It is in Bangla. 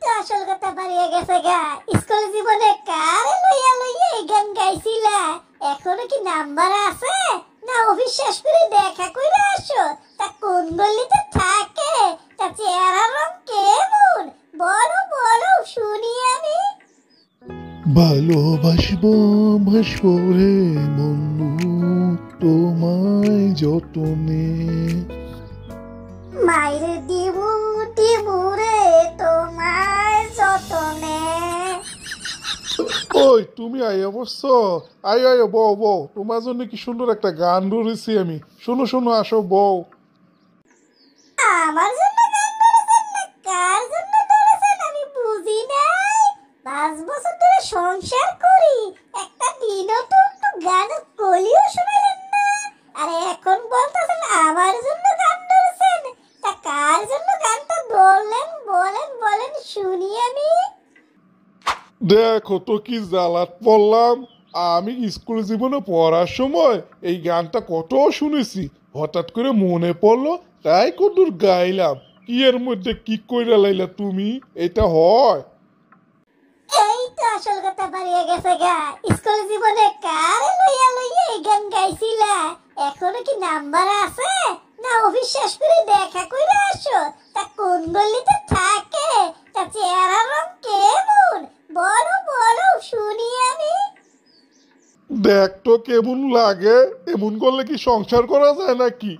তো আসল কথা বাড়িয়ে গেছে গা। স্কুল জীবনে কারে লইয়া লইয়া এই গান গাইছিলা? এখনো কি নাম্বার আছে? না অফিস শেষ করে দেখা কইরা আসো? তা কোন গলিতে থাকে? তা চেহারা রং কেমন? বলো বলো শুনি আমি। ভালোবাসবো বাসবো রে বন্ধু, তোমায় যতনে। মাইরে দিবু দিবু রে তোমায় যতনে। ওই তুমি আইয়া বসছো? আই আয় বউ বউ, তোমার জন্য কি সুন্দর একটা গান ধরেছি আমি। শোনো শোনো, আসো বউ। আমার জন্য গান ধরেছেন না কার জন্য ধরেছেন আমি বুঝি নাই। 5 বছর ধরে সংসার করি, একটা দিনও তো একটু গান কলিও শোনালেন না। আরে এখন বলতেছেন আমার জন্য গান ধরেছেন? তা কার জন্য গানটা বললেন বলেন বলেন শুনি আমি। দেখো তো কি জ্বালাত পড়লাম। আমি স্কুল জীবনে পড়ার সময় এই গানটা কত শুনেছি, হঠাৎ করে মনে পড়লো, তাই কতদূর গাইলাম। কি এর মধ্যে কি কইরা লাইলা তুমি? এটা হয়? এই তো আসল কথা বাড়িয়ে গেছে গা। স্কুল জীবনে কারে লইয়া লইয়া এই গান গাইছিলা? এখনো কি নাম্বার আছে? না অফিস শেষ করে দেখা কইরা আসো? তা কোন গলিতে থাকে? তা চেহারা রং কেমন? বলো বলো শুনি আমি। দেখ তো কেমন লাগে। এমন করলে কি সংসার করা যায় নাকি?